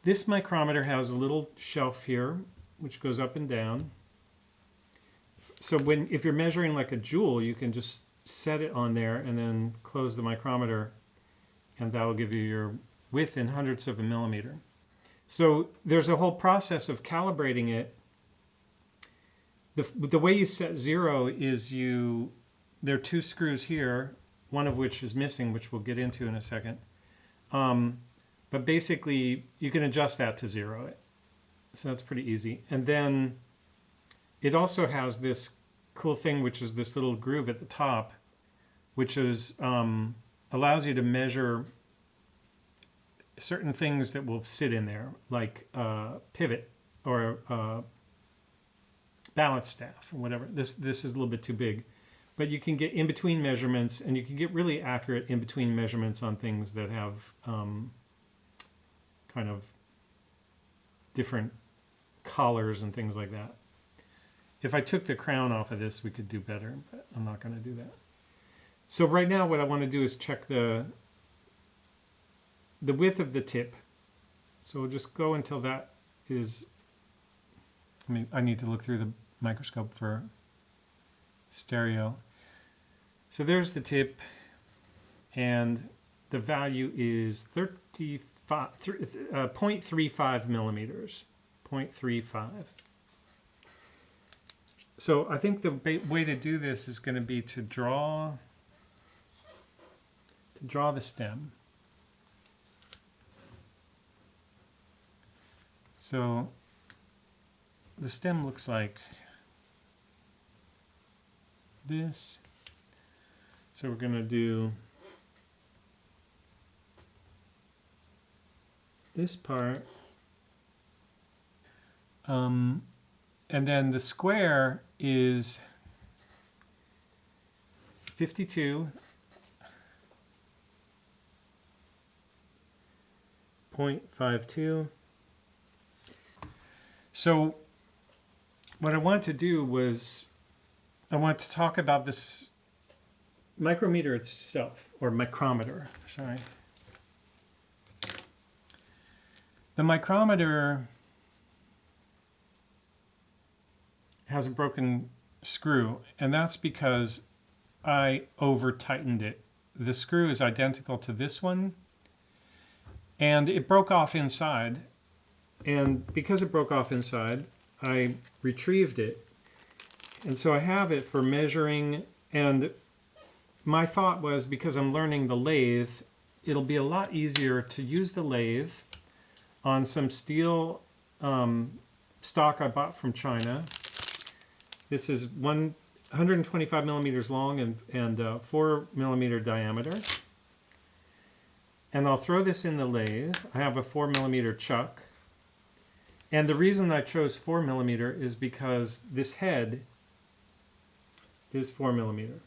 This micrometer has a little shelf here, which goes up and down. So if you're measuring like a joule, you can just set it on there and then close the micrometer, and that'll give you your width in hundredths of a millimeter. So there's a whole process of calibrating it. The way you set 0 is there are 2 screws here, one of which is missing, which we'll get into in a second. But basically, you can adjust that to 0. So that's pretty easy. And then it also has this cool thing, which is this little groove at the top, which is allows you to measure certain things that will sit in there, like pivot or balance staff or whatever. This is a little bit too big, but you can get in between measurements, and you can get really accurate in between measurements on things that have kind of different collars and things like that. If I took the crown off of this, we could do better, but I'm not going to do that. So right now what I want to do is check the width of the tip. So we'll just go until that is, I need to look through the microscope for stereo. So there's the tip, and the value is 0.35 millimeters. 0.35. So I think the way to do this is going to be to draw the stem. So the stem looks like this. So we're going to do this part. And then the square is 52.52. So what I wanted to do was I want to talk about this micrometer itself, or micrometer, sorry. The micrometer has a broken screw, and that's because I over-tightened it. The screw is identical to this one, and it broke off inside. And because it broke off inside, I retrieved it. And so I have it for measuring, and my thought was, because I'm learning the lathe, it'll be a lot easier to use the lathe on some steel stock I bought from China. This is 125 millimeters long and 4 millimeter diameter. And I'll throw this in the lathe. I have a 4 millimeter chuck. And the reason I chose 4 millimeter is because this head is 4 millimeter.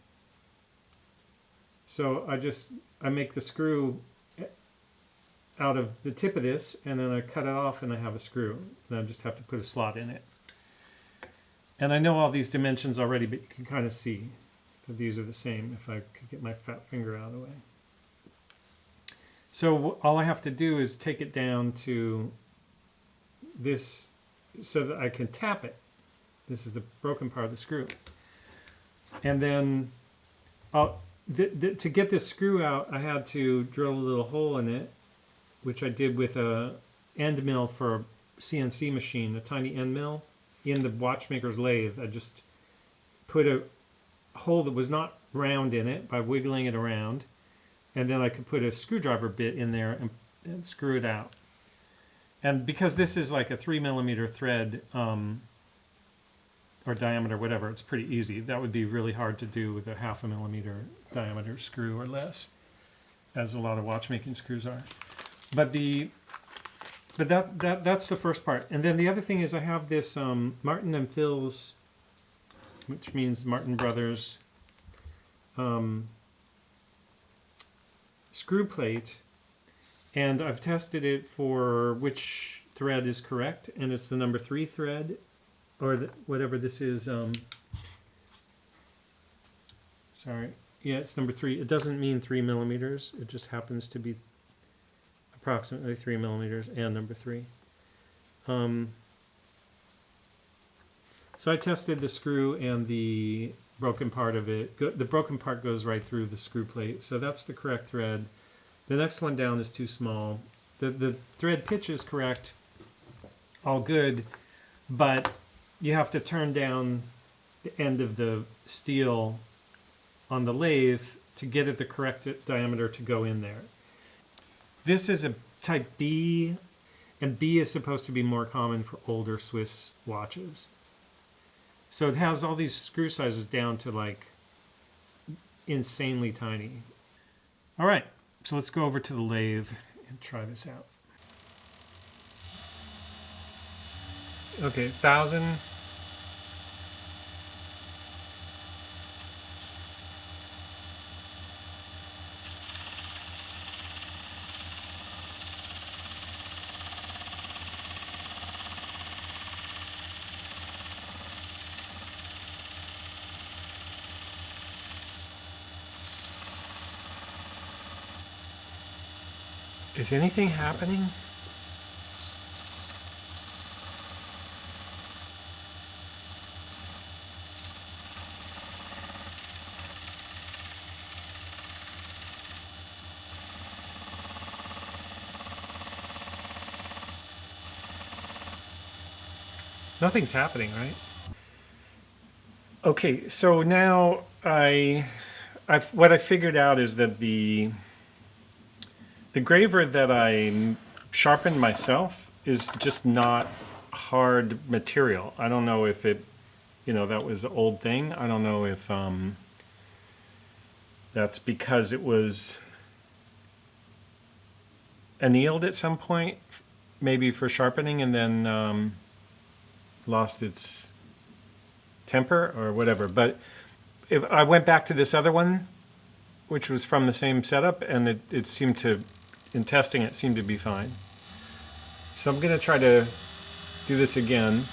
So I make the screw out of the tip of this, and then I cut it off and I have a screw. And I just have to put a slot in it. And I know all these dimensions already, but you can kind of see that these are the same if I could get my fat finger out of the way. So all I have to do is take it down to this so that I can tap it. This is the broken part of the screw. And then to get this screw out, I had to drill a little hole in it, which I did with a end mill for a CNC machine, a tiny end mill. In the watchmaker's lathe, I just put a hole that was not round in it by wiggling it around, and then I could put a screwdriver bit in there and screw it out. And because this is like a 3 millimeter thread or diameter, whatever, it's pretty easy. That would be really hard to do with a 0.5 millimeter diameter screw or less, as a lot of watchmaking screws are. But that's the first part. And then the other thing is I have this Martin and Phil's, which means Martin Brothers, screw plate. And I've tested it for which thread is correct. And it's the number 3 thread, or whatever this is. Sorry. Yeah, it's number 3. It doesn't mean 3 millimeters. It just happens to be a approximately 3 millimeters, and number 3. So I tested the screw and the broken part of it. The broken part goes right through the screw plate, so that's the correct thread. The next one down is too small. The thread pitch is correct, all good, but you have to turn down the end of the steel on the lathe to get it the correct diameter to go in there. This is a type B, and B is supposed to be more common for older Swiss watches. So it has all these screw sizes down to like insanely tiny. All right, so let's go over to the lathe and try this out. Okay, 1,000. Is anything happening? Nothing's happening, right? Okay, so now what I figured out is that the graver that I sharpened myself is just not hard material. I don't know if it, that was an old thing. I don't know if that's because it was annealed at some point, maybe for sharpening, and then lost its temper or whatever. But if I went back to this other one, which was from the same setup, and it seemed to, in testing, it seemed to be fine. So I'm going to try to do this again,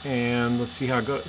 and let's see how it goes.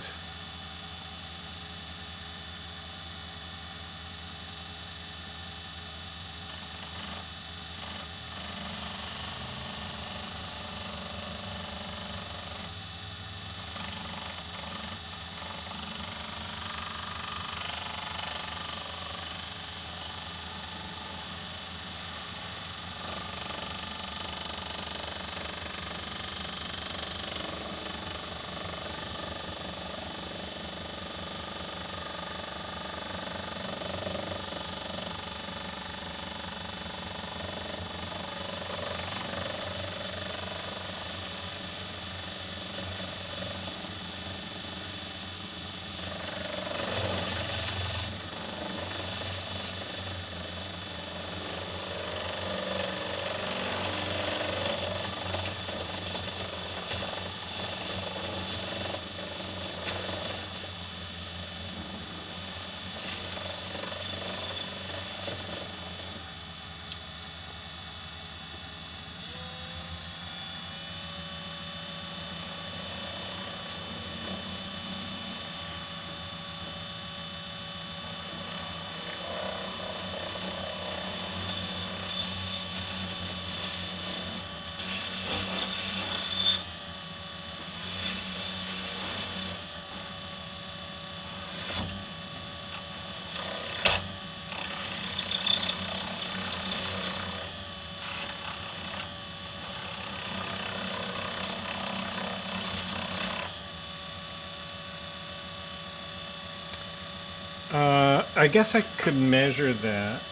I guess I could measure that,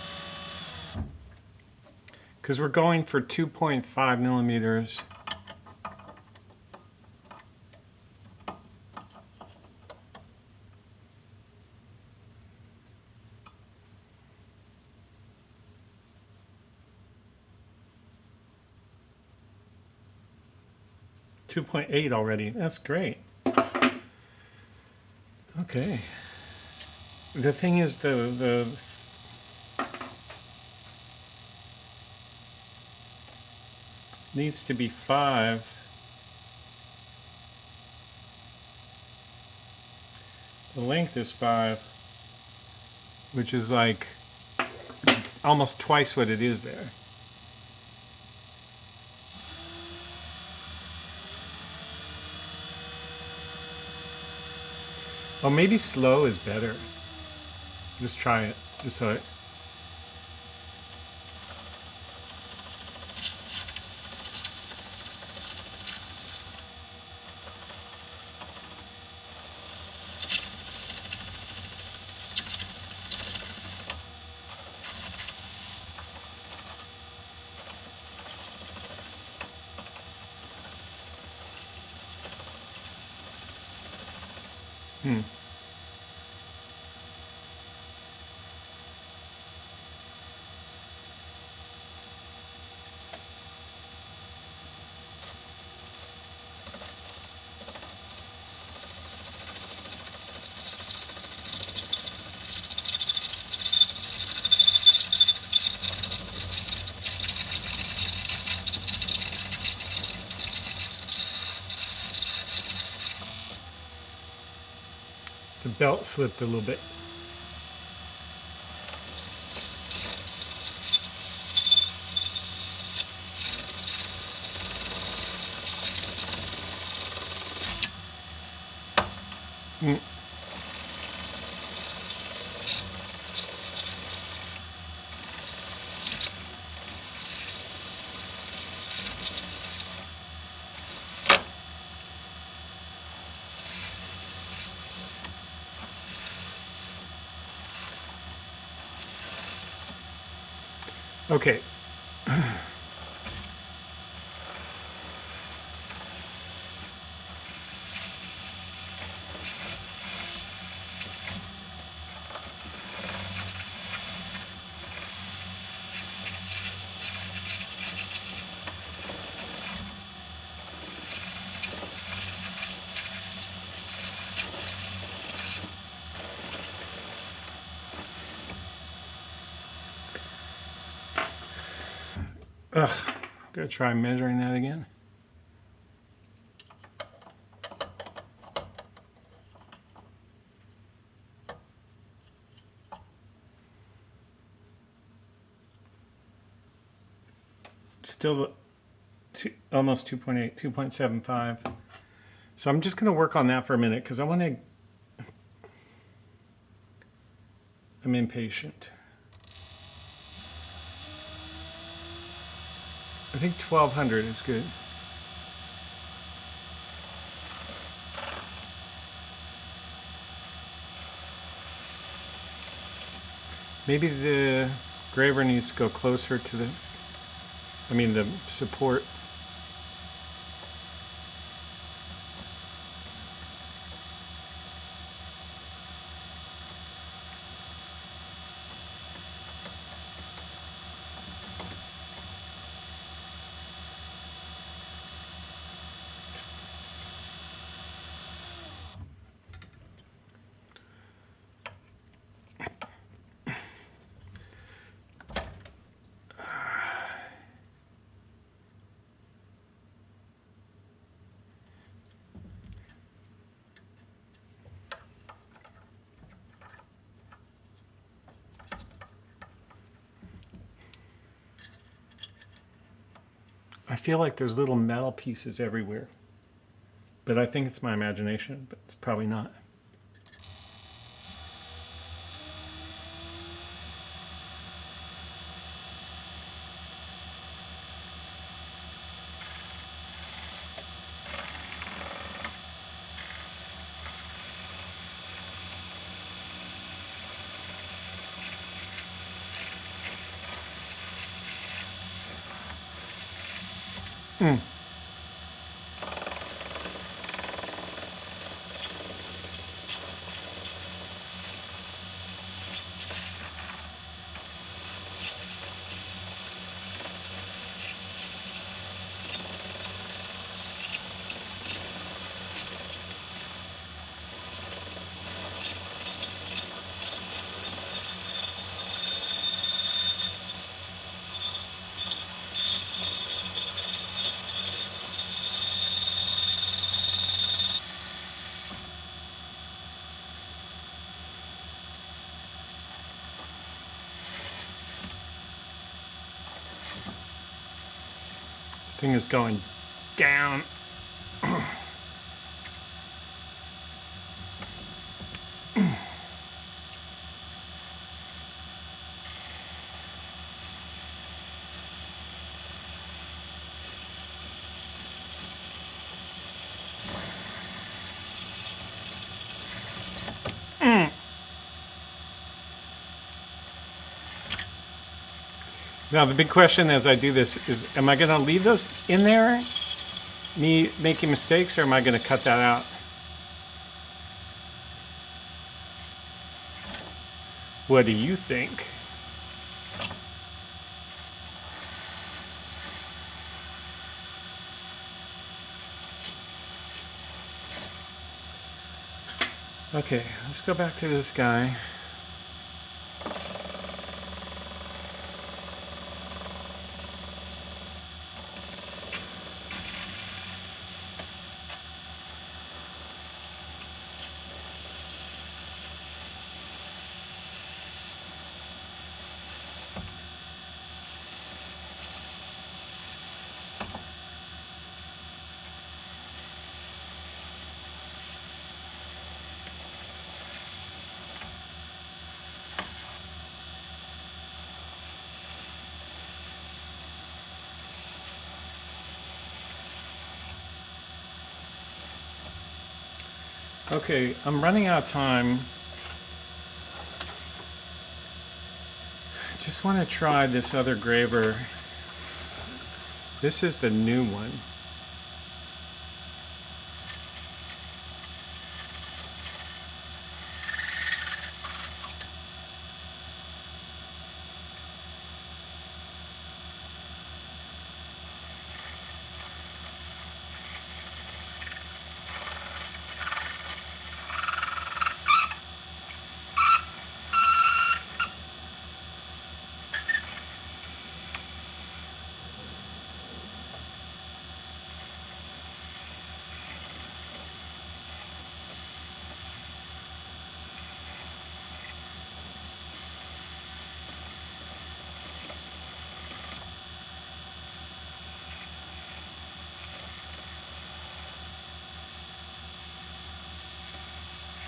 because we're going for 2.5 millimeters. .8 already. That's great. Okay. The thing is, the needs to be 5. The length is 5, which is like almost twice what it is there. Oh, maybe slow is better. Just try it, just so it. The belt slipped a little bit. Okay. Ugh, gotta try measuring that again. Still almost 2.8, 2.75. So I'm just gonna work on that for a minute because I'm impatient. I think 1200 is good. Maybe the graver needs to go closer to the support. I feel like there's little metal pieces everywhere. But I think it's my imagination, but it's probably not. Thing is going down. Now the big question as I do this is, am I going to leave those in there, me making mistakes, or am I going to cut that out? What do you think? Okay, let's go back to this guy. Okay, I'm running out of time. Just want to try this other graver. This is the new one.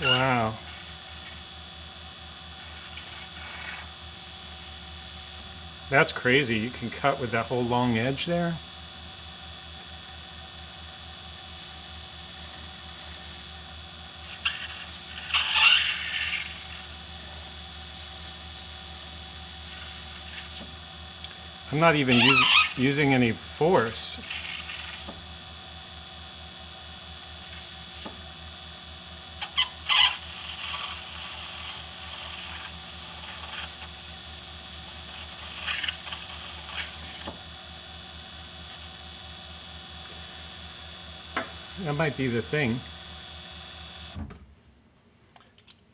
Wow. That's crazy. You can cut with that whole long edge there. I'm not even using any force. That might be the thing.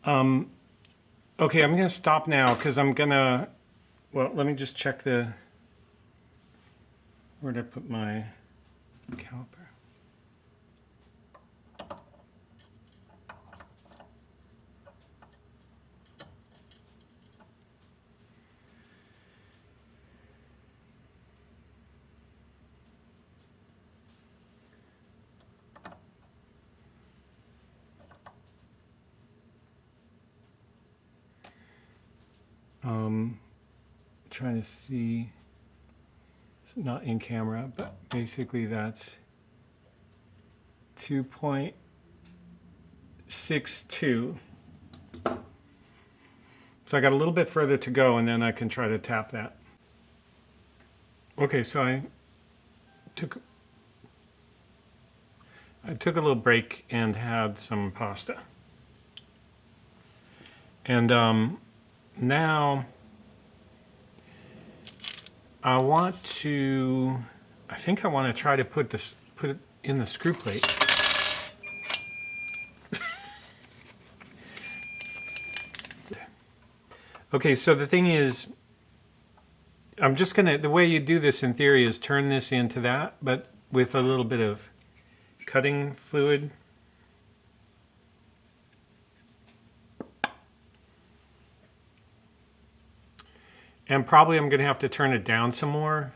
Okay, I'm going to stop now because I'm going to, well, let me just check the, where did I put my caliper? Trying to see, it's not in camera, but basically that's 2.62. So I got a little bit further to go and then I can try to tap that. Okay, so I took a little break and had some pasta. And now I think I want to try to put it in the screw plate. Okay, so the thing is, I'm just gonna, the way you do this in theory is turn this into that, but with a little bit of cutting fluid. And probably I'm going to have to turn it down some more.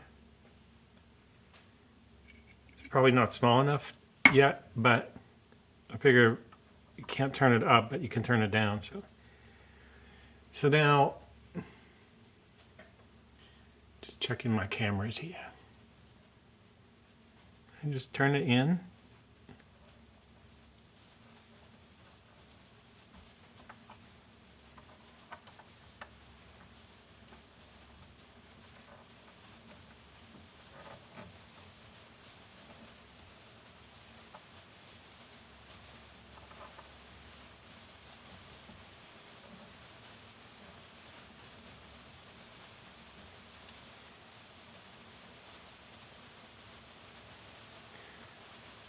probably not small enough yet, but I figure you can't turn it up, but you can turn it down. So now, just checking my cameras here. And just turn it in.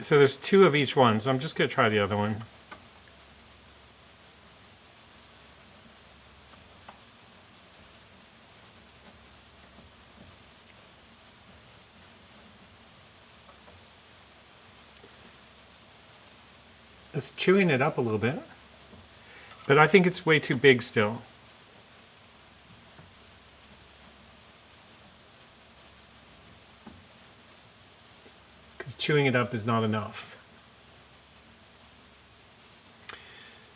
So there's 2 of each one, so I'm just going to try the other one. It's chewing it up a little bit, but I think it's way too big still. Because chewing it up is not enough.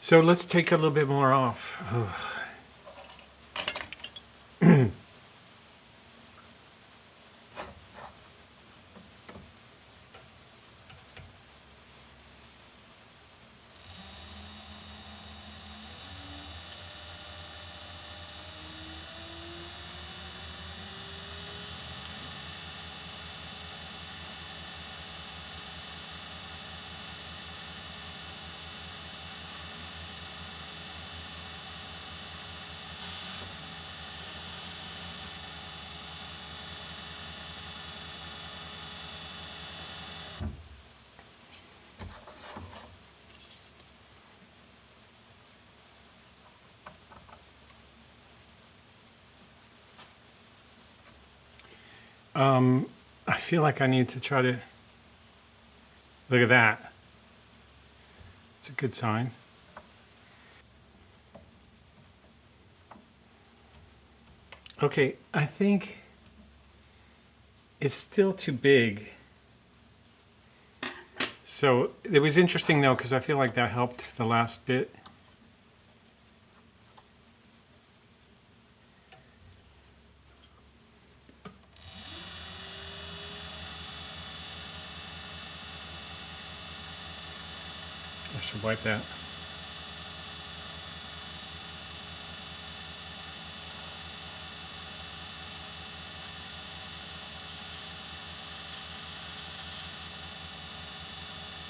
So let's take a little bit more off. I feel like I need to try to look at that. It's a good sign. Okay, I think it's still too big. So it was interesting though, because I feel like that helped the last bit. I should wipe that.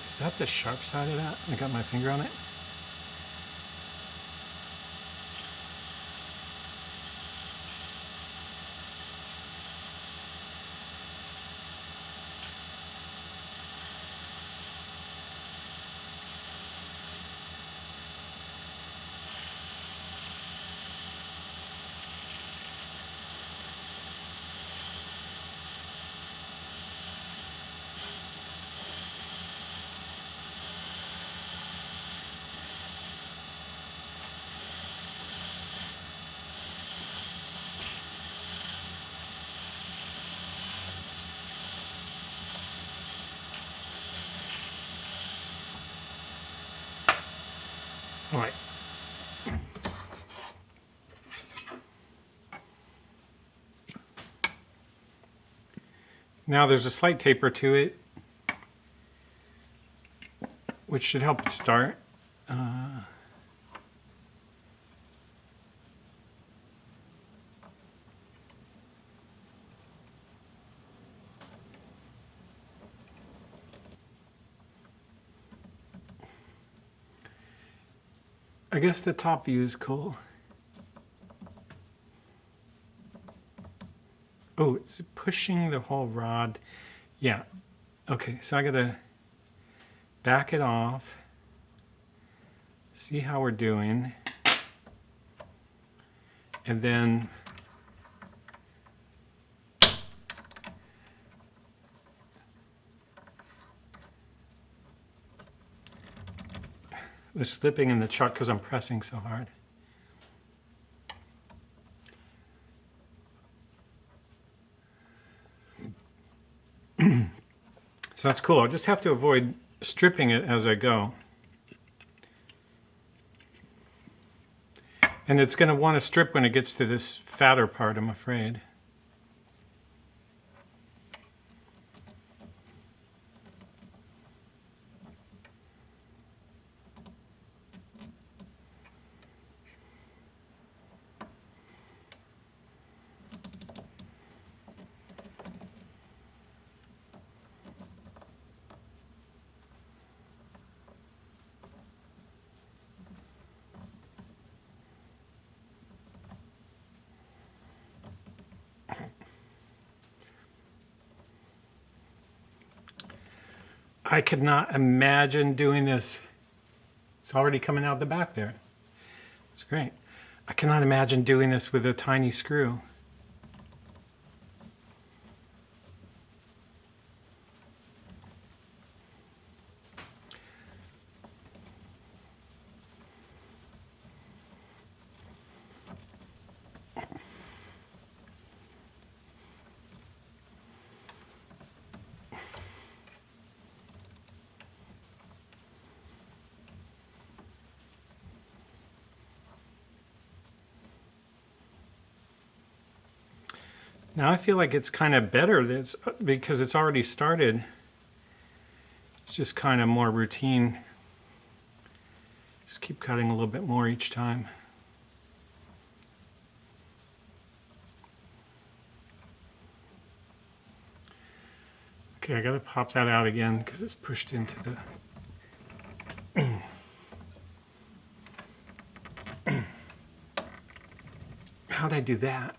Is that the sharp side of that? I got my finger on it. All right. Now there's a slight taper to it, which should help it start. I guess the top view is cool. Oh, it's pushing the whole rod. Yeah. Okay, so I gotta back it off. See how we're doing. And then it's slipping in the chuck because I'm pressing so hard. So So that's cool. I'll just have to avoid stripping it as I go. And it's going to want to strip when it gets to this fatter part, I'm afraid. I could not imagine doing this. It's already coming out the back there. It's great. I cannot imagine doing this with a tiny screw. Now I feel like it's kind of better because it's already started. It's just kind of more routine. Just keep cutting a little bit more each time. Okay, I gotta pop that out again because it's pushed into the... How'd I do that?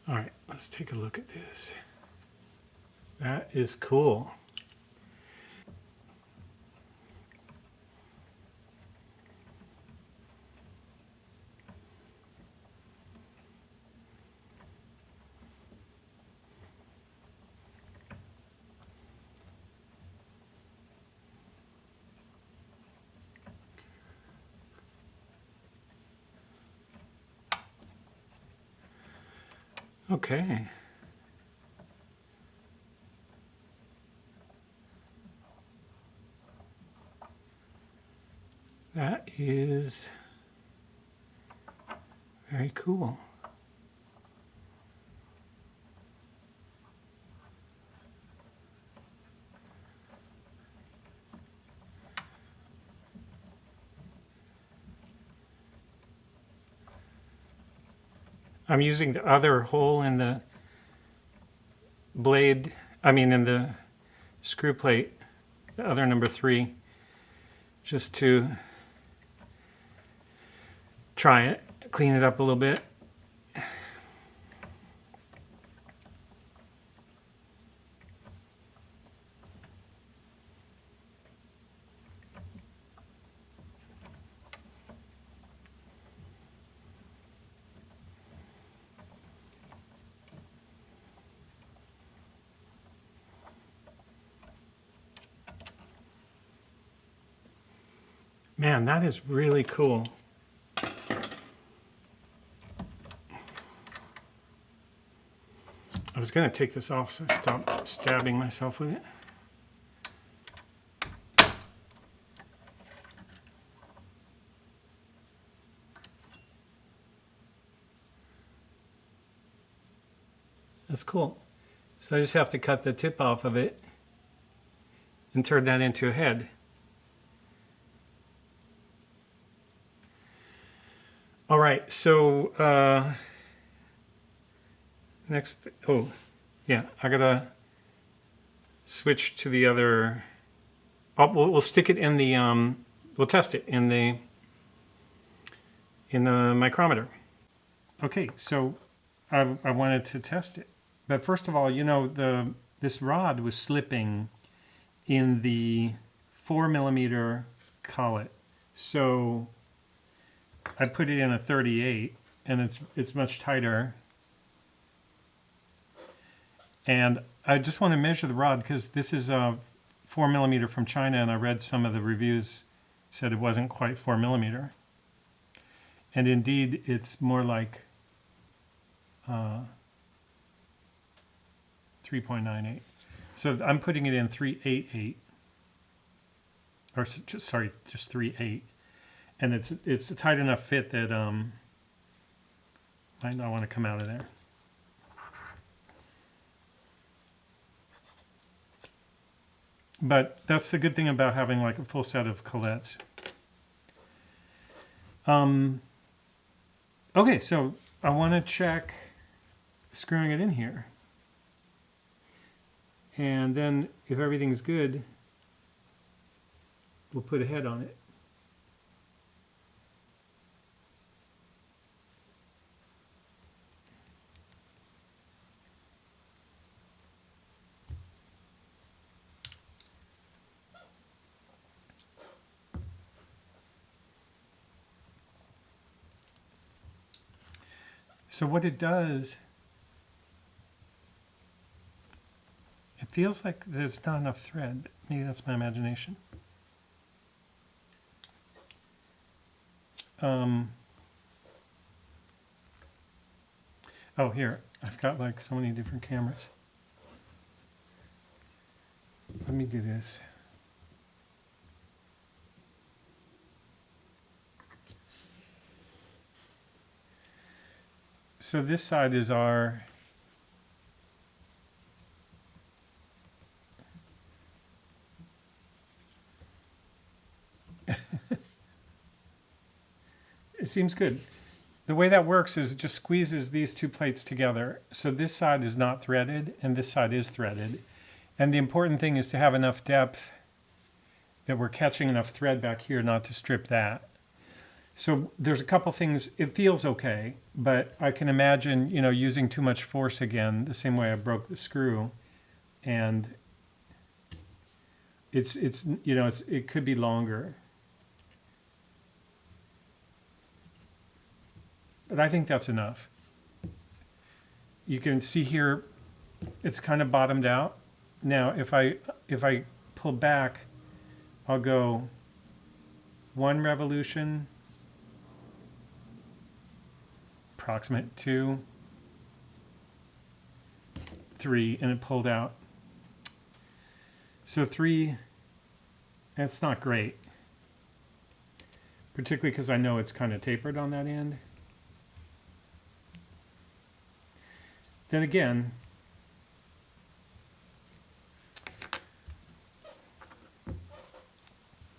All right, let's take a look at this. That is cool. Okay. That is very cool. I'm using the other hole in the blade, in the screw plate, the other number 3, just to try it, clean it up a little bit. Man, that is really cool. I was going to take this off, so I stopped stabbing myself with it. That's cool. So I just have to cut the tip off of it and turn that into a head. All right, so next, oh yeah, I gotta switch to the other. We'll stick it in the we'll test it in the micrometer. Okay, so I wanted to test it, but first of all, you know, this rod was slipping in the 4mm collet, so I put it in a 38, and it's much tighter. And I just want to measure the rod because this is a 4mm from China, and I read some of the reviews said it wasn't quite 4 millimeter. And indeed, it's more like 3.98. So I'm putting it in 388, or just, sorry, just 38, and it's a tight enough fit that might not want to come out of there. But that's the good thing about having like a full set of colettes. Okay, so I want to check screwing it in here. And then if everything's good, we'll put a head on it. So what it does, it feels like there's not enough thread. Maybe that's my imagination. Oh, here, I've got like so many different cameras. Let me do this. So this side is our it seems good. The way that works is it just squeezes these two plates together. So this side is not threaded and this side is threaded. And the important thing is to have enough depth that we're catching enough thread back here not to strip that. So there's a couple things. It feels okay, but I can imagine, you know, using too much force again, the same way I broke the screw, and it could be longer. But I think that's enough. You can see here, it's kind of bottomed out. Now, if I pull back, I'll go 1 revolution, approximate 2, 3, and it pulled out. So 3, that's not great, particularly because I know it's kind of tapered on that end. Then again,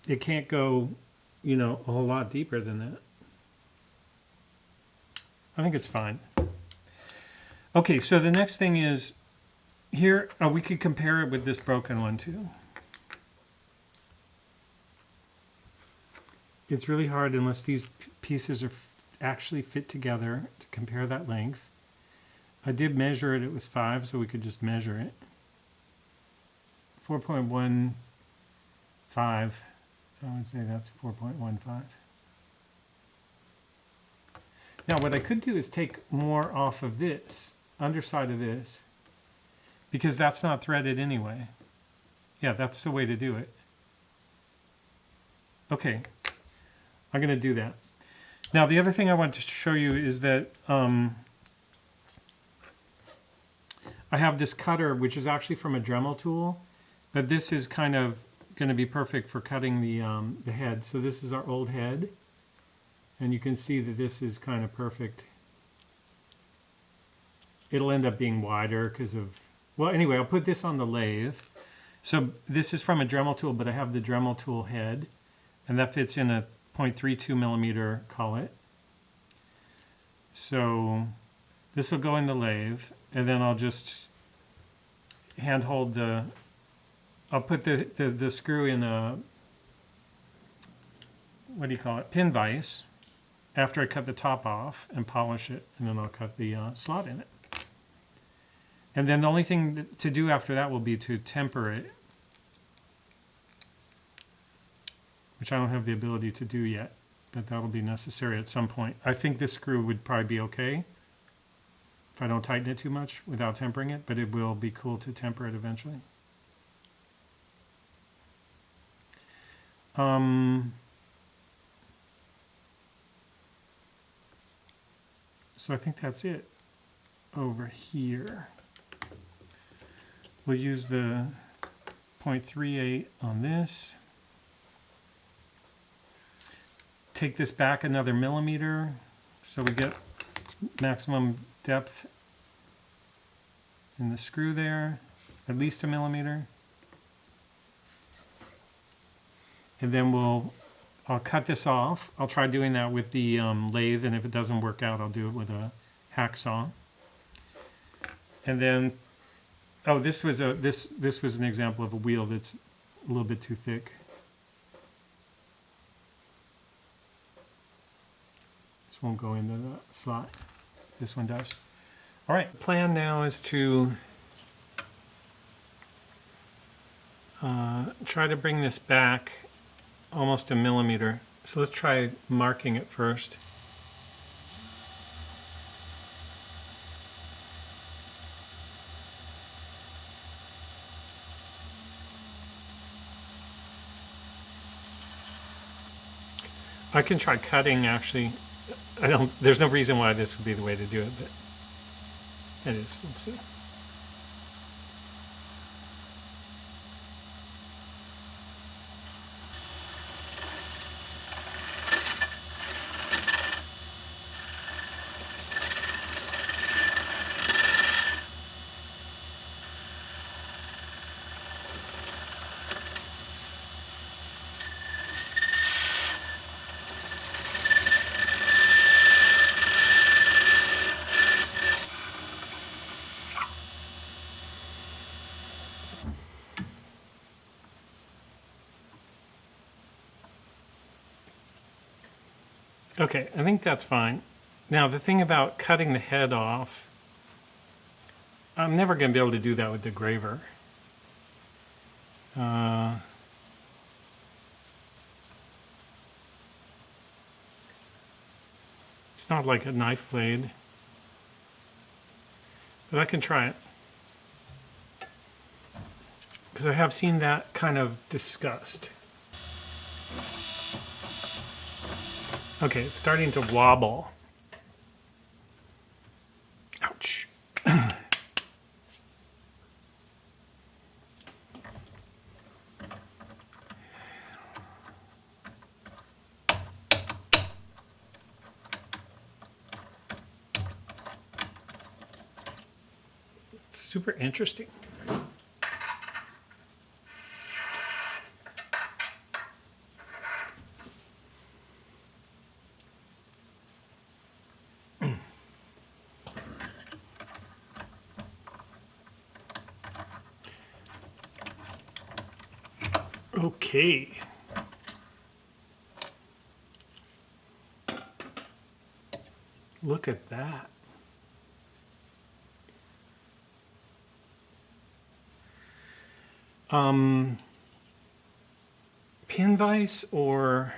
it can't go, you know, a whole lot deeper than that. I think it's fine. Okay, so the next thing is here, we could compare it with this broken one too. It's really hard unless these pieces are actually fit together to compare that length. I did measure it, it was 5, so we could just measure it. 4.15, I would say that's 4.15. Now what I could do is take more off of this, underside of this, because that's not threaded anyway. Yeah, that's the way to do it. Okay, I'm going to do that. Now the other thing I want to show you is that I have this cutter, which is actually from a Dremel tool, but this is kind of going to be perfect for cutting the head. So this is our old head, and you can see that this is kind of perfect. It'll end up being wider because of, well, anyway, I'll put this on the lathe. So this is from a Dremel tool, but I have the Dremel tool head, and that fits in a 0.32 millimeter collet. So this will go in the lathe, and then I'll just hand hold the, I'll put the screw in a, what do you call it, pin vise, after I cut the top off and polish it, and then I'll cut the slot in it. And then the only thing to do after that will be to temper it, which I don't have the ability to do yet, but that'll be necessary at some point. I think this screw would probably be okay if I don't tighten it too much without tempering it, but it will be cool to temper it eventually. So I think that's it over here. We'll use the 0.38 on this. Take this back another millimeter so we get maximum depth in the screw there, at least a millimeter. And then I'll cut this off. I'll try doing that with the lathe, and if it doesn't work out, I'll do it with a hacksaw. And then, oh, this was an example of a wheel that's a little bit too thick. This won't go into the slot. This one does. All right, plan now is to try to bring this back almost a millimeter. So let's try marking it first. I can try cutting actually. There's no reason why this would be the way to do it, but it is. We'll see. Okay, I think that's fine. Now the thing about cutting the head off, I'm never going to be able to do that with the graver. It's not like a knife blade, but I can try it. Because I have seen that kind of disgust. Okay, it's starting to wobble. Ouch. Super interesting. Okay. Look at that. Pin vise or...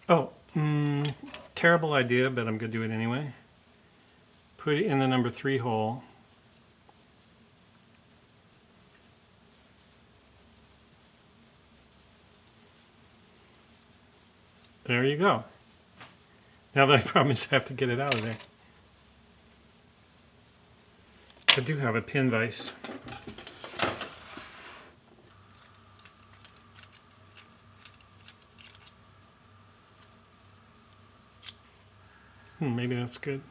Oh, terrible idea, but I'm going to do it anyway. Put it in the number 3 hole. There you go. Now the problem is I have to get it out of there. I do have a pin vise. Maybe that's good.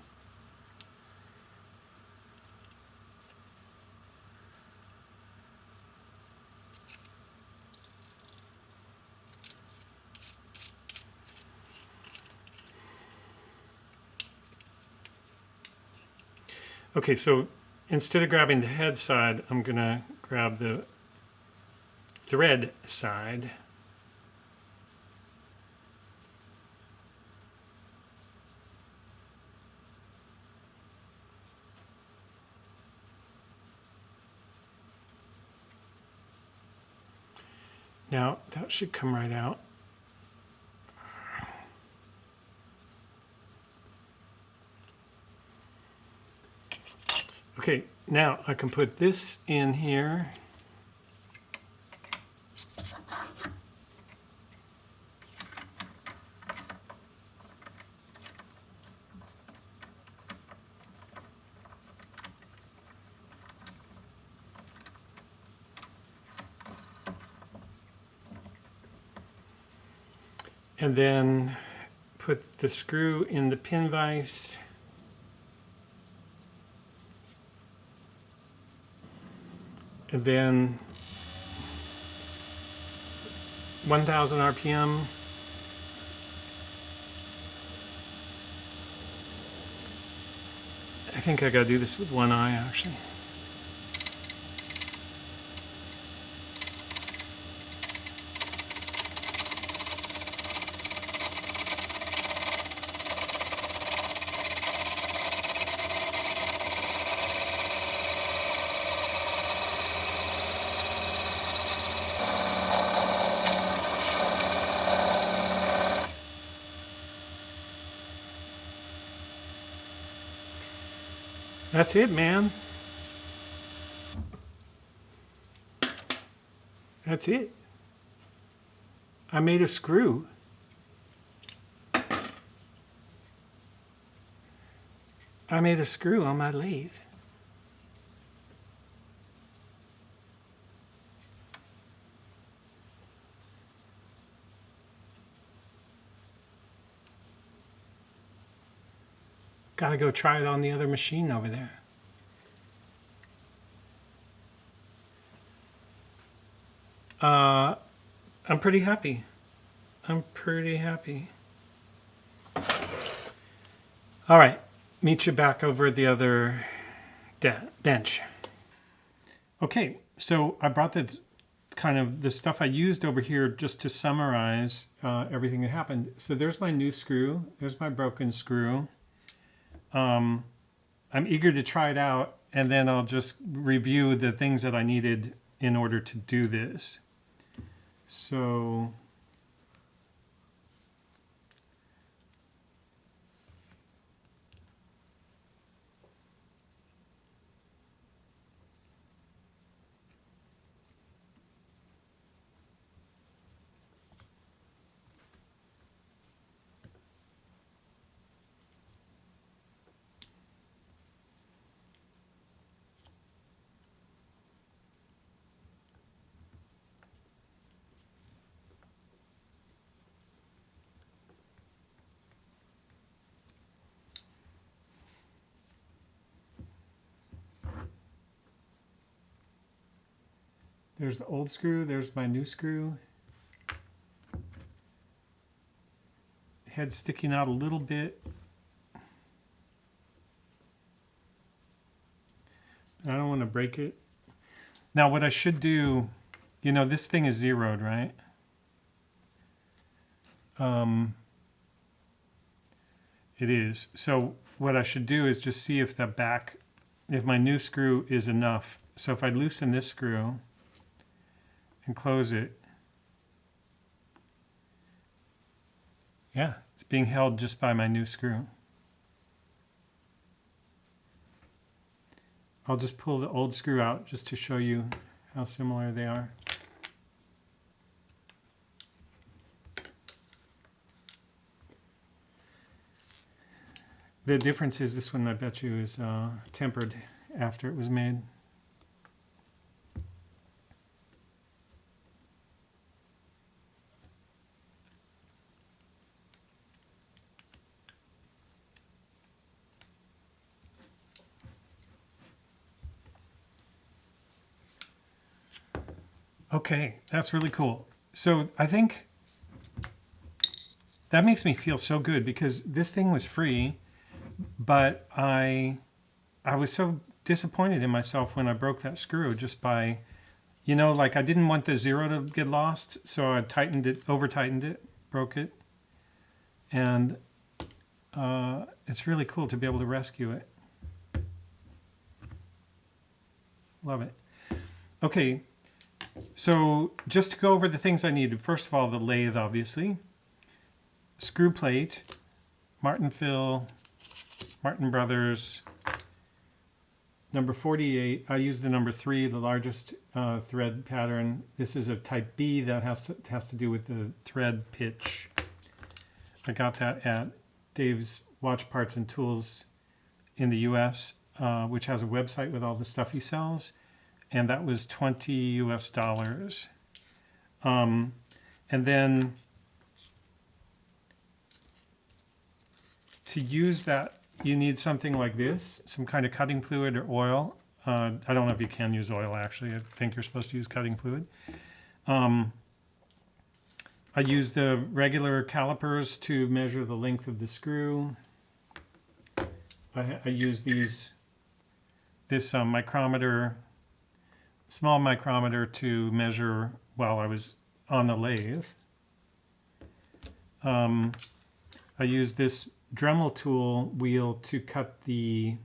Okay, so instead of grabbing the head side, I'm going to grab the thread side. Now, that should come right out. Okay, now I can put this in here. And then put the screw in the pin vise. And then 1000 RPM. I think I gotta do this with one eye actually. That's it, man. That's it. I made a screw. I made a screw on my lathe. Gotta go try it on the other machine over there. I'm pretty happy. I'm pretty happy. All right, meet you back over at the other bench. Okay, so I brought the stuff I used over here just to summarize everything that happened. So there's my new screw. There's my broken screw. I'm eager to try it out, and then I'll just review the things that I needed in order to do this. So there's the old screw, there's my new screw. Head sticking out a little bit. I don't want to break it. Now what I should do, you know, this thing is zeroed, right? It is. So what I should do is just see if the back, if my new screw is enough. So if I loosen this screw and close it, yeah, it's being held just by my new screw. I'll just pull the old screw out just to show you how similar they are. The difference is this one, I bet you, is tempered after it was made. Okay, that's really cool. So I think that makes me feel so good because this thing was free, but I was so disappointed in myself when I broke that screw just by, you know, like I didn't want the zero to get lost, so I tightened it, over tightened it, broke it. And it's really cool to be able to rescue it. Love it. Okay, so just to go over the things I needed. First of all, the lathe, obviously. Screw plate, Martin Brothers, number 48. I use the number 3, the largest thread pattern. This is a type B that has to do with the thread pitch. I got that at Dave's Watch Parts and Tools in the US, which has a website with all the stuff he sells. And that was $20 US. And then to use that, you need something like this, some kind of cutting fluid or oil. I don't know if you can use oil, actually. I think you're supposed to use cutting fluid. I use the regular calipers to measure the length of the screw. I use this micrometer, small micrometer, to measure while I was on the lathe. I use this Dremel tool wheel to cut the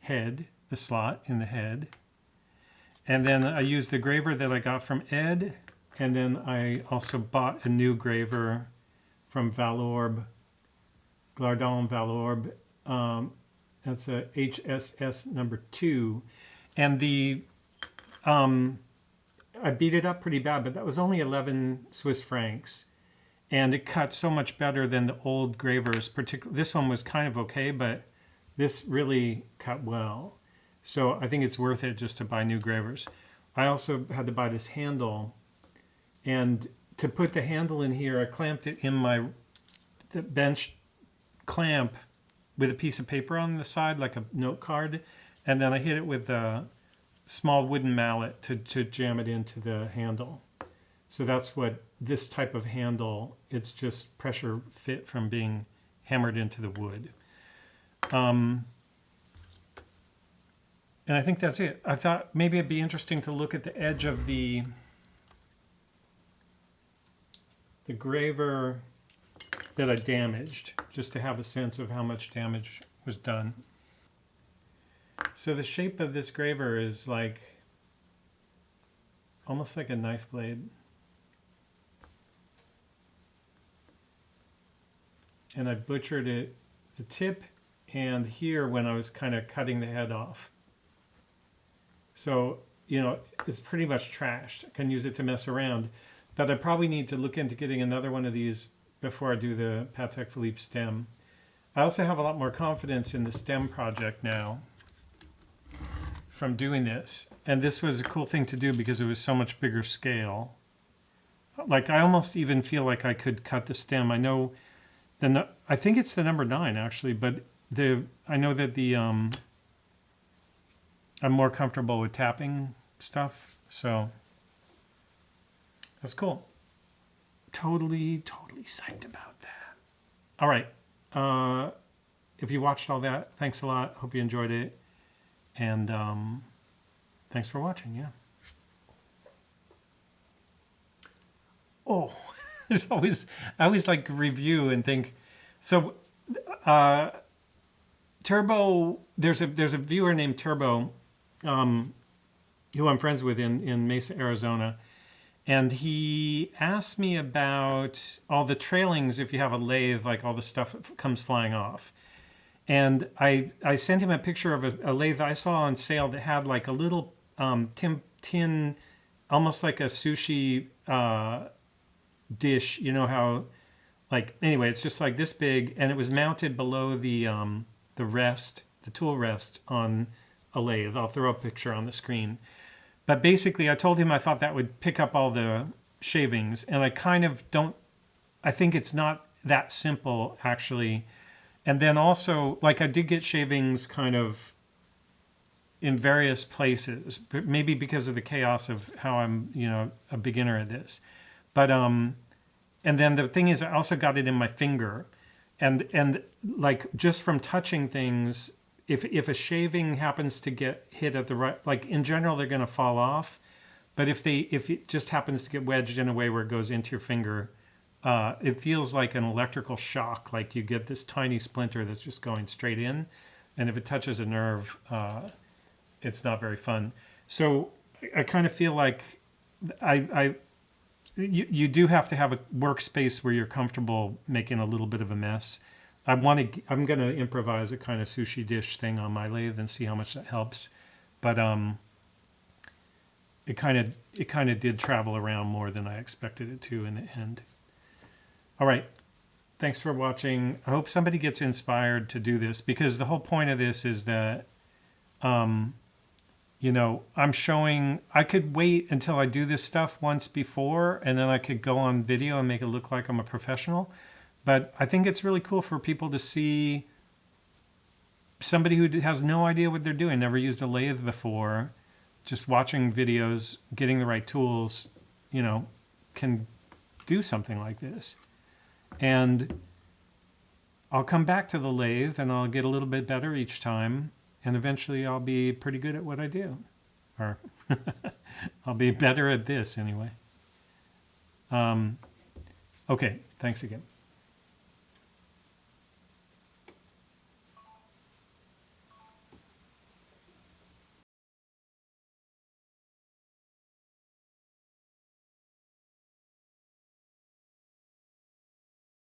head, the slot in the head. And then I use the graver that I got from Ed. And then I also bought a new graver from Vallorbe, Glardon Vallorbe. That's a HSS number 2. And the I beat it up pretty bad, but that was only 11 Swiss francs. And it cut so much better than the old gravers. This one was kind of okay, but this really cut well. So I think it's worth it just to buy new gravers. I also had to buy this handle. And to put the handle in here, I clamped it in the bench clamp with a piece of paper on the side, like a note card. And then I hit it with a small wooden mallet to jam it into the handle. So that's what this type of handle, it's just pressure fit from being hammered into the wood. And I think that's it. I thought maybe it'd be interesting to look at the edge of the graver that I damaged, just to have a sense of how much damage was done. So the shape of this graver is like almost like a knife blade. And I butchered it, the tip and here when I was kind of cutting the head off. So, you know, it's pretty much trashed. I can use it to mess around, but I probably need to look into getting another one of these before I do the Patek Philippe stem. I also have a lot more confidence in the stem project now from doing this. And this was a cool thing to do because it was so much bigger scale. Like I almost even feel like I could cut the stem. I know I think it's the number 9 actually, but I know that I'm more comfortable with tapping stuff, so that's cool. Totally psyched about that. All right, if you watched all that, thanks a lot. Hope you enjoyed it, and thanks for watching. Yeah. Oh. I always like review and think. So, Turbo. There's a viewer named Turbo, who I'm friends with in Mesa, Arizona, and he asked me about all the trailings. If you have a lathe, like all the stuff comes flying off, and I sent him a picture of a lathe I saw on sale that had like a little tin, almost like a sushi. Dish, you know how, like, anyway, it's just like this big, and it was mounted below the tool rest on a lathe. I'll throw a picture on the screen. But basically, I told him I thought that would pick up all the shavings, and I kind of don't. I think it's not that simple actually. And then also, like, I did get shavings kind of in various places, but maybe because of the chaos of how I'm, you know, a beginner at this. But and then the thing is, I also got it in my finger, and like just from touching things, if a shaving happens to get hit at the right, like in general they're going to fall off, but if it just happens to get wedged in a way where it goes into your finger, it feels like an electrical shock. Like you get this tiny splinter that's just going straight in, and if it touches a nerve, it's not very fun. So I kind of feel like you do have to have a workspace where you're comfortable making a little bit of a mess. I'm going to improvise a kind of sushi dish thing on my lathe and see how much that helps. But it kind of did travel around more than I expected it to in the end. All right. Thanks for watching. I hope somebody gets inspired to do this, because the whole point of this is that you know, I could wait until I do this stuff once before, and then I could go on video and make it look like I'm a professional. But I think it's really cool for people to see somebody who has no idea what they're doing, never used a lathe before, just watching videos, getting the right tools, you know, can do something like this. And I'll come back to the lathe and I'll get a little bit better each time. And eventually I'll be pretty good at what I do. Or I'll be better at this anyway. Okay, thanks again.